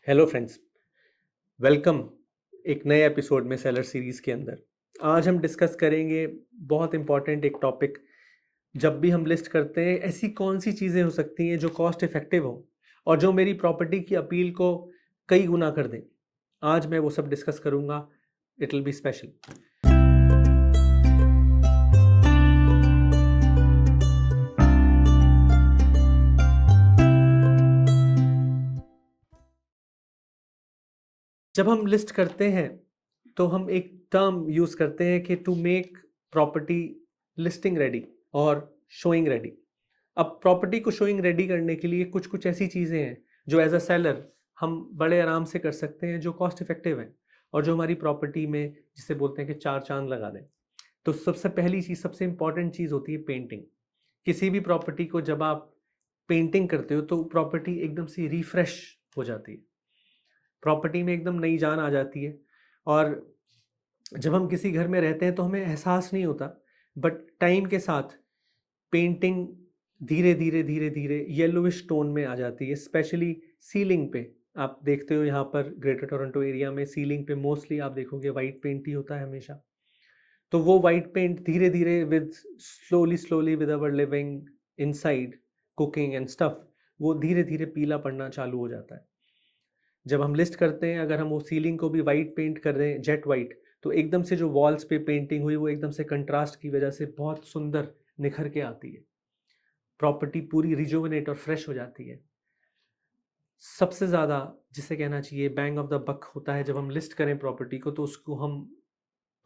Hello friends, welcome एक नए episode में सेलर सीरीज़ के अंदर। आज हम डिस्कस करेंगे बहुत इम्पॉर्टेंट एक टॉपिक। जब भी हम लिस्ट करते हैं, ऐसी कौन सी चीज़ें हो सकती हैं जो कॉस्ट इफ़ेक्टिव हो और जो मेरी प्रॉपर्टी की अपील को कई गुना कर दें। आज मैं वो सब डिस्कस करूँगा। It will be special. जब हम लिस्ट करते हैं तो हम एक टर्म यूज़ करते हैं कि to make property listing ready और शोइंग रेडी। अब प्रॉपर्टी को शोइंग रेडी करने के लिए कुछ कुछ ऐसी चीज़ें हैं जो एज अ सेलर हम बड़े आराम से कर सकते हैं, जो कॉस्ट इफेक्टिव हैं और जो हमारी प्रॉपर्टी में जिसे बोलते हैं कि चार चांद लगा दें। तो सबसे पहली चीज़, सबसे इंपॉर्टेंट चीज़ होती है पेंटिंग। किसी भी प्रॉपर्टी को जब आप पेंटिंग करते हो तो प्रॉपर्टी एकदम से रिफ्रेश हो जाती है, प्रॉपर्टी में एकदम नई जान आ जाती है। और जब हम किसी घर में रहते हैं तो हमें एहसास नहीं होता, बट टाइम के साथ पेंटिंग धीरे धीरे धीरे धीरे येलोविश टोन में आ जाती है। स्पेशली सीलिंग पे आप देखते हो, यहाँ पर ग्रेटर टोरंटो एरिया में सीलिंग पे मोस्टली आप देखोगे वाइट पेंट ही होता है हमेशा। तो वो वाइट पेंट धीरे धीरे with slowly slowly with our living inside cooking and stuff, वो धीरे धीरे पीला पड़ना चालू हो जाता है। जब हम लिस्ट करते हैं, अगर हम वो सीलिंग को भी वाइट पेंट कर दें, जेट वाइट, तो एकदम से जो वॉल्स पे पेंटिंग हुई वो एकदम से कंट्रास्ट की वजह से बहुत सुंदर निखर के आती है। प्रॉपर्टी पूरी रिजुविनेट और फ्रेश हो जाती है। सबसे ज़्यादा जिसे कहना चाहिए बैंग ऑफ द बक होता है जब हम लिस्ट करें प्रॉपर्टी को, तो उसको हम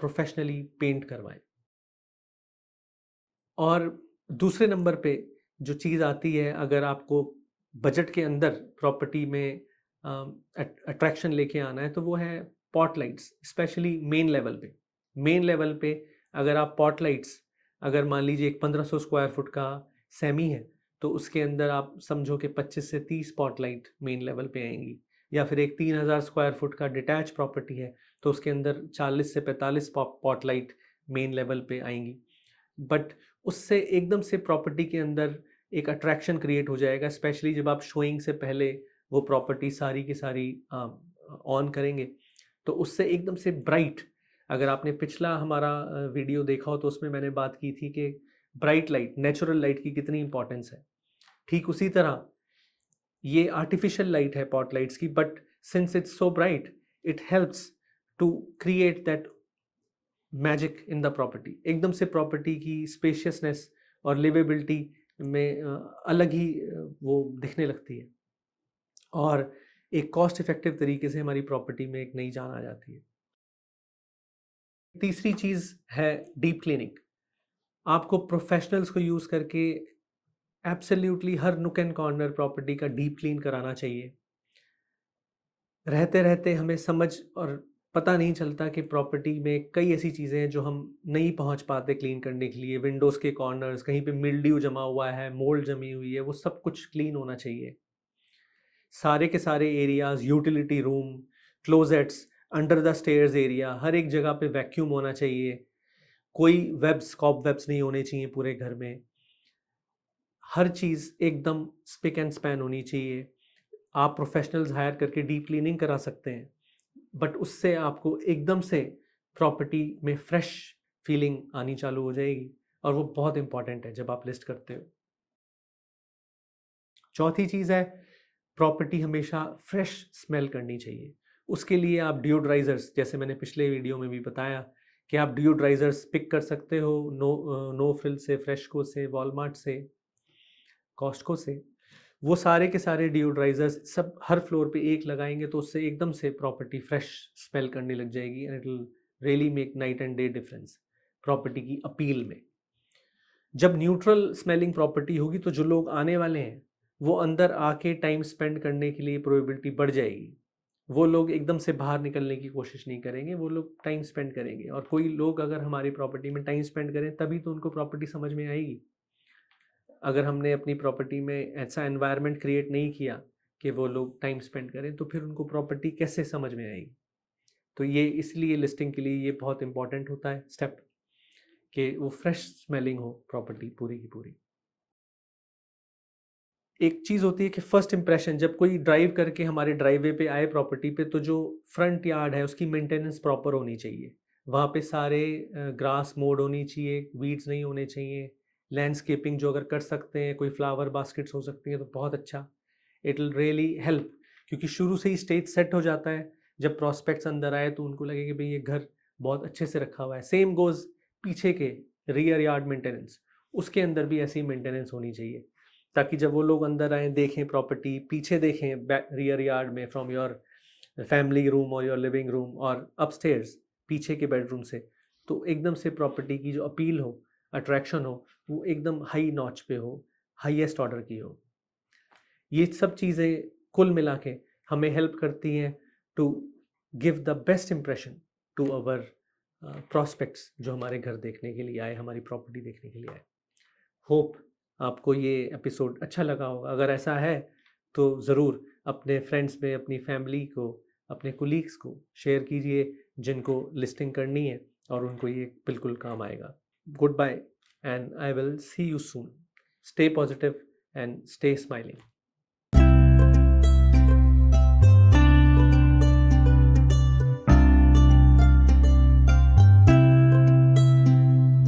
प्रोफेशनली पेंट करवाएं। और दूसरे नंबर पे जो चीज़ आती है, अगर आपको बजट के अंदर प्रॉपर्टी में अट्रैक्शन लेके आना है, तो वो है pot lights. Specially main level पे, मेन लेवल पे अगर आप पॉट लाइट्स, अगर मान लीजिए एक 1500 स्क्वायर फुट का सेमी है, तो उसके अंदर आप समझो कि 25 से 30 पॉट लाइट मेन लेवल पे आएंगी। या फिर एक 3000 स्क्वायर फुट का डिटैच प्रॉपर्टी है, तो उसके अंदर 40 से 45 पॉट लाइट मेन लेवल पे आएंगी। बट उससे एकदम से प्रॉपर्टी के अंदर एक अट्रैक्शन क्रिएट हो जाएगा, स्पेशली जब आप शोइंग से पहले वो प्रॉपर्टी सारी की सारी ऑन करेंगे, तो उससे एकदम से ब्राइट। अगर आपने पिछला हमारा वीडियो देखा हो तो उसमें मैंने बात की थी कि ब्राइट लाइट, नेचुरल लाइट की कितनी इंपॉर्टेंस है। ठीक उसी तरह ये आर्टिफिशियल लाइट है पॉट लाइट्स की, but since it's so bright, it helps to create that magic in the property. एकदम से प्रॉपर्टी की स्पेशियसनेस और लिवेबिलिटी में अलग ही वो दिखने लगती है और एक कॉस्ट इफेक्टिव तरीके से हमारी प्रॉपर्टी में एक नई जान आ जाती है। तीसरी चीज़ है डीप क्लीनिंग। आपको प्रोफेशनल्स को यूज़ करके एब्सोल्युटली हर नुक एंड कॉर्नर प्रॉपर्टी का डीप क्लीन कराना चाहिए। रहते रहते हमें समझ और पता नहीं चलता कि प्रॉपर्टी में कई ऐसी चीज़ें हैं जो हम नहीं पहुंच पाते क्लीन करने के लिए। विंडोज़ के कॉर्नर्स, कहीं पे मिल्ड्यू जमा हुआ है, मोल्ड जमी हुई है, वो सब कुछ क्लीन होना चाहिए। सारे के सारे areas, utility room, closets, under the stairs area, हर एक जगह पे वैक्यूम होना चाहिए। कोई वेब्स, कॉब वेब्स नहीं होने चाहिए पूरे घर में। हर चीज़ एकदम स्पिक एंड स्पैन होनी चाहिए। आप प्रोफेशनल्स हायर करके डीप क्लीनिंग करा सकते हैं, बट उससे आपको एकदम से प्रॉपर्टी में फ्रेश फीलिंग आनी चालू हो जाएगी और वो बहुत इंपॉर्टेंट है जब आप लिस्ट करते हो। चौथी चीज़ है, प्रॉपर्टी हमेशा फ्रेश स्मेल करनी चाहिए। उसके लिए आप डिओड्राइजर्स, जैसे मैंने पिछले वीडियो में भी बताया कि आप डिओड्राइजर्स पिक कर सकते हो नो फ्रिल से, फ्रेशको से, वॉलमार्ट से, कॉस्टको से। वो सारे के सारे डिओड्राइजर्स सब हर फ्लोर पे एक लगाएंगे तो उससे एकदम से प्रॉपर्टी फ्रेश स्मेल करने लग जाएगी and it will really make night and day difference property की अपील में। जब न्यूट्रल स्मेलिंग प्रॉपर्टी होगी तो जो लोग आने वाले हैं वो अंदर आके टाइम स्पेंड करने के लिए प्रोबेबिलिटी बढ़ जाएगी। वो लोग एकदम से बाहर निकलने की कोशिश नहीं करेंगे, वो लोग टाइम स्पेंड करेंगे। और कोई लोग अगर हमारी प्रॉपर्टी में टाइम स्पेंड करें तभी तो उनको प्रॉपर्टी समझ में आएगी। अगर हमने अपनी प्रॉपर्टी में ऐसा एनवायरनमेंट क्रिएट नहीं किया कि वो लोग टाइम स्पेंड करें, तो फिर उनको प्रॉपर्टी कैसे समझ में आएगी। तो ये इसलिए लिस्टिंग के लिए ये बहुत इंपॉर्टेंट होता है स्टेप, कि वो फ्रेश स्मेलिंग हो प्रॉपर्टी पूरी की पूरी। एक चीज़ होती है कि फर्स्ट इंप्रेशन, जब कोई ड्राइव करके हमारे ड्राइववे पे आए प्रॉपर्टी पे, तो जो फ्रंट यार्ड है उसकी मेंटेनेंस प्रॉपर होनी चाहिए। वहाँ पे सारे ग्रास मोड होनी चाहिए, वीड्स नहीं होने चाहिए। लैंडस्केपिंग जो अगर कर सकते हैं, कोई फ्लावर बास्केट्स हो सकती हैं तो बहुत अच्छा, इट विल रियली हेल्प। क्योंकि शुरू से ही स्टेज सेट हो जाता है, जब प्रॉस्पेक्ट्स अंदर आए तो उनको लगे कि भाई ये घर बहुत अच्छे से रखा हुआ है। सेम गोज़ पीछे के रियर यार्ड मेंटेनेंस, उसके अंदर भी ऐसी मेंटेनेंस होनी चाहिए, ताकि जब वो लोग अंदर आए, देखें प्रॉपर्टी, पीछे देखें रियर यार्ड में फ्रॉम योर फैमिली रूम और योर लिविंग रूम और अपस्टेयर्स पीछे के बेडरूम से, तो एकदम से प्रॉपर्टी की जो अपील हो, अट्रैक्शन हो, वो एकदम हाई नॉच पे हो, हाईएस्ट ऑर्डर की हो। ये सब चीज़ें कुल मिला के हमें हेल्प करती हैं to give the best impression to our prospects जो हमारे घर देखने के लिए आए, हमारी प्रॉपर्टी देखने के लिए आए। होप आपको ये एपिसोड अच्छा लगा होगा। अगर ऐसा है तो ज़रूर अपने फ्रेंड्स में, अपनी फैमिली को, अपने कुलीग्स को शेयर कीजिए जिनको लिस्टिंग करनी है और उनको ये बिल्कुल काम आएगा। Good bye and I will see you soon. Stay positive and stay smiling.